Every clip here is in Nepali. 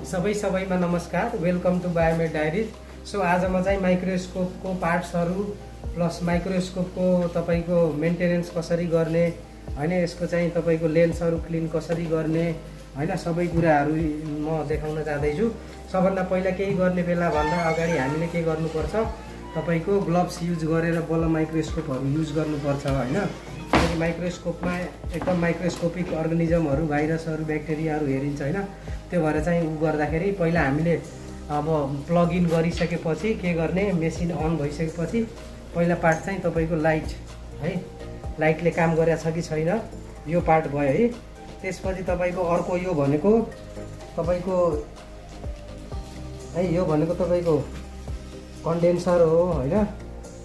सबैमा नमस्कार। Welcome to biomed diaries. So आज म चाहिँ माइक्रोस्कोपको पार्ट्सहरू प्लस माइक्रोस्कोपको तपाईँको मेन्टेनेन्स कसरी गर्ने हैन, यसको चाहिँ तपाईँको लेन्सहरू क्लिन कसरी गर्ने हैन, सबै कुराहरू म देखाउन जाँदैछु। सबभन्दा पहिला केही गर्ने बेला भन्दा अगाडि हामीले के गर्नुपर्छ, तपाईँको ग्लोभ्स युज गरेर बल्ल माइक्रोस्कोपहरू युज गर्नुपर्छ हैन। किनकि माइक्रोस्कोपमा एकदम माइक्रोस्कोपिक अर्गानिजमहरू, भाइरसहरू, ब्याक्टेरियाहरू हेरिन्छ हैन। त्यो भएर चाहिँ गर्दाखेरि पहिला हामीले अब प्लग इन गरिसकेपछि के गर्ने, मेसिन अन भइसकेपछि पहिला पार्ट चाहिँ तपाईँको लाइट है, लाइटले काम गरेछ कि छैन यो पार्ट भयो है। त्यसपछि तपाईँको अर्को यो भनेको तपाईँको है, यो भनेको तपाईँको कन्डेन्सर हो हैन।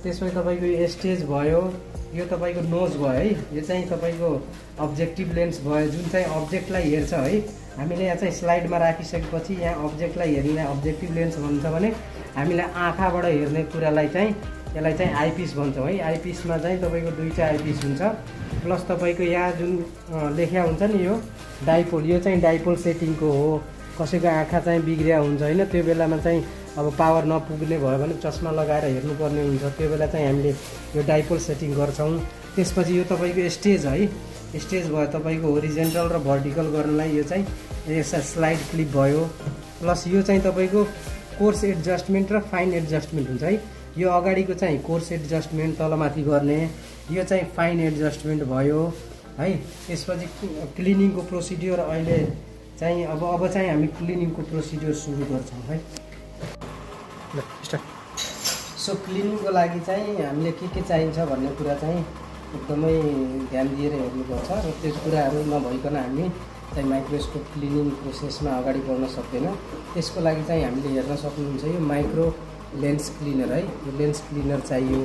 त्यसपछि तपाईँको स्टेज भयो, यो तपाईँको नोज भयो है। यो चाहिँ तपाईँको अब्जेक्टिभ लेन्स भयो, जुन चाहिँ अब्जेक्टलाई हेर्छ है। हामीले यहाँ चाहिँ स्लाइडमा राखिसकेपछि यहाँ अब्जेक्टलाई हेर्ने अब्जेक्टिभ लेन्स भन्छ भने हामीले आँखाबाट हेर्ने कुरालाई चाहिँ यसलाई चाहिँ आइपिस भन्छौँ है। आइपिसमा चाहिँ तपाईँको दुईवटा आइपिस हुन्छ, प्लस तपाईँको यहाँ जुन लेख्या हुन्छ नि यो डाइपोल, यो चाहिँ डाइपोल सेटिङको हो। कसैको आँखा चाहिँ बिग्रिया हुन्छ होइन, त्यो बेलामा चाहिँ अब पावर नपुग्ने भयो भने चस्मा लगाएर हेर्नुपर्ने हुन्छ, त्यो बेला चाहिँ हामीले यो डाइपोल सेटिङ गर्छौँ। त्यसपछि यो तपाईँको स्टेज है, स्टेज भयो तपाईँको होरिजेन्टल र भर्टिकल गर्नलाई यो चाहिँ यसमा स्लाइड क्लिप भयो। प्लस यो चाहिँ तपाईँको कोर्स एडजस्टमेन्ट र फाइन एडजस्टमेन्ट हुन्छ है। यो अगाडिको चाहिँ कोर्स एडजस्टमेन्ट तलमाथि गर्ने, यो चाहिँ फाइन एडजस्टमेन्ट भयो है। त्यसपछि क्लिनिङको प्रोसिड्योर अहिले चाहिँ अब चाहिँ हामी क्लिनिङको प्रोसिड्योर सुरु गर्छौँ है। ल स्टार्ट। सो क्लिनिङको लागि चाहिँ हामीले के चाहिन्छ भन्ने कुरा चाहिँ एकदमै ध्यान दिएर हेर्नुपर्छ र त्यो कुराहरू नभइकन हामी चाहिँ माइक्रोस्कोप क्लिनिङ प्रोसेसमा अगाडि बढ्न सक्दैन। त्यसको लागि चाहिँ हामीले हेर्न सक्नुहुन्छ यो माइक्रो लेन्स क्लिनर है, यो लेन्स क्लिनर चाहियो।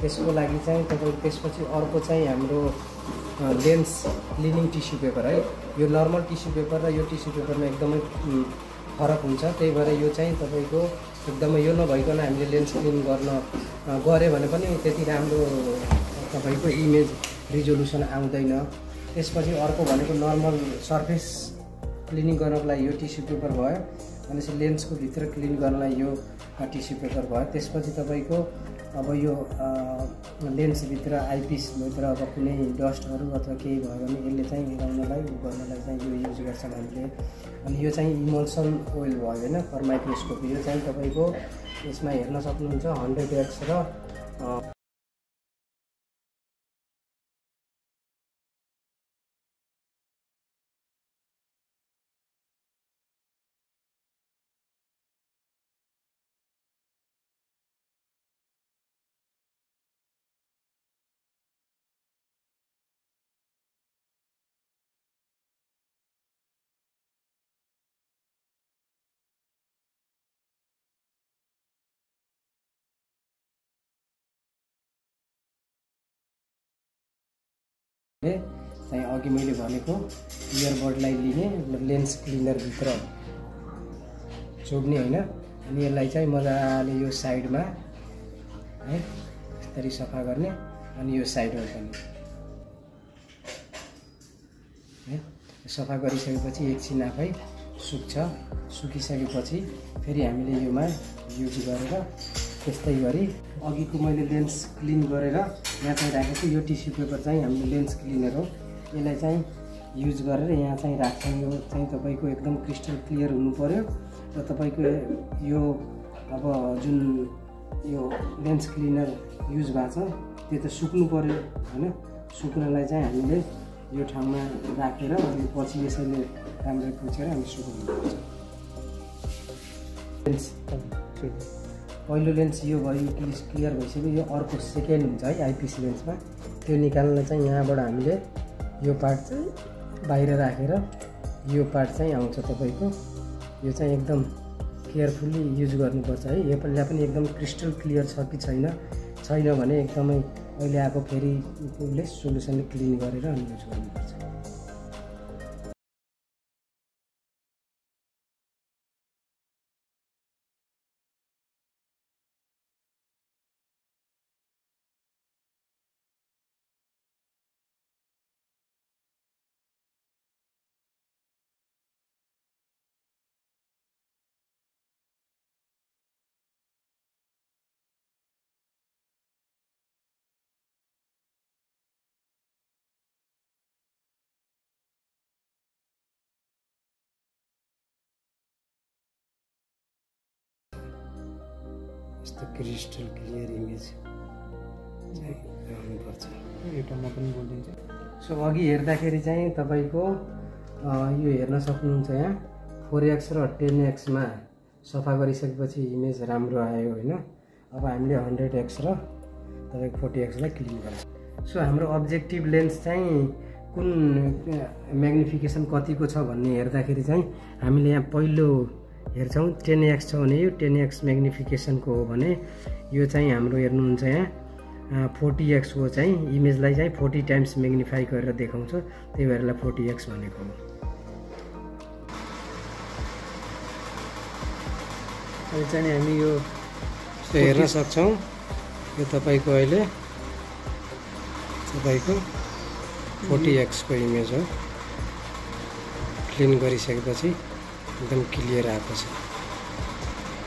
त्यसको लागि चाहिँ तपाईँ त्यसपछि अर्को चाहिँ हाम्रो लेन्स क्लिनिङ टिस्यु पेपर है। यो नर्मल टिस्यु पेपर र यो टिस्यु पेपरमा एकदमै फरक हुन्छ, त्यही भएर यो चाहिँ तपाईँको एकदमै यो नभइकन हामीले लेन्स क्लिन गऱ्यो भने पनि त्यति राम्रो तपाईँको इमेज रिजोल्युसन आउँदैन। त्यसपछि अर्को भनेको नर्मल सर्फेस क्लिनिङ गर्नको लागि यो टिस्यु पेपर भयो, भनेपछि लेन्सको भित्र क्लिन गर्नलाई यो टिस्यु पेपर भयो। त्यसपछि तपाईँको अब यो लेन्सभित्र आइपिसभित्र अब कुनै डस्टहरू अथवा केही भयो भने यसले चाहिँ मिलाउनलाई गर्नलाई चाहिँ यो युज गर्छौँ हामीले। अनि यो चाहिँ इमल्सन ओइल भयो होइन फर माइक्रोस्कोप। यो चाहिँ तपाईँको यसमा हेर्न सक्नुहुन्छ 100x र चाहिँ अघि मैले भनेको इयरबडलाई लिने लेन्स क्लिनरभित्र चोब्ने होइन। अनि यसलाई चाहिँ मजाले यो साइडमा है यसरी सफा गर्ने, अनि यो साइडमा पनि है सफा गरिसकेपछि एकछिन आफै सुक्छ। सुकिसकेपछि फेरि हामीले योमा युज गरेर त्यस्तै गरी अघिको मैले लेन्स क्लिन गरेर यहाँ चाहिँ राखेको यो टिस्यु पेपर चाहिँ हामीले लेन्स क्लिनर हो, यसलाई चाहिँ युज गरेर यहाँ चाहिँ राख्छौँ। यो चाहिँ तपाईँको एकदम क्रिस्टल क्लियर हुनु पर्यो र तपाईँको यो अब जुन यो लेन्स क्लिनर युज भएको छ त्यो त सुक्नु पर्यो होइन। सुक्नलाई चाहिँ हामीले यो ठाउँमा राखेर अनि पछि यसैले राम्ररी पुछेर हामी सुकाउनुपर्छ। लेन्स पहिलो लेन्स यो भयो, यो क्लियर भइसक्यो। यो अर्को सेकेन्ड हुन्छ है आइपिस लेन्समा, त्यो निकाल्न चाहिँ यहाँबाट हामीले यो पार्ट चाहिँ बाहिर राखेर यो पार्ट चाहिँ आउँछ तपाईँको। यो चाहिँ एकदम केयरफुल्ली युज गर्नुपर्छ है। यो पनि एकदम क्रिस्टल क्लियर छ कि छैन भने एकदमै अहिले आएको फेरि उसले सोलुसनले क्लिन गरेर अनि युज गर्नुपर्छ। यस्तो क्रिस्टल क्लियर इमेज आउनुपर्छ। एउटा म पनि बोलिदिन्छु। सो अघि हेर्दाखेरि चाहिँ तपाईँको यो हेर्न सक्नुहुन्छ यहाँ 4x र 10xमा सफा गरिसकेपछि इमेज राम्रो आयो होइन। अब हामीले 100x र तपाईँको 40xलाई क्लिन गर्छ। सो हाम्रो अब्जेक्टिभ लेन्स चाहिँ कुन म्याग्निफिकेसन कतिको छ भन्ने हेर्दाखेरि चाहिँ हामीले यहाँ पहिलो हेर्छौँ 10x छ भने यो 10x म्याग्निफिकेसनको हो भने यो चाहिँ हाम्रो हेर्नुहुन्छ यहाँ 40x हो चाहिँ इमेजलाई चाहिँ 40 टाइम्स म्याग्निफाई गरेर देखाउँछ, त्यही भएर 40x भनेको हो। अहिले चाहिँ हामी यो हेर्न सक्छौँ यो तपाईँको अहिले 40x को इमेज हो। क्लिन गरिसकेपछि एकदम क्लियर आएको छ।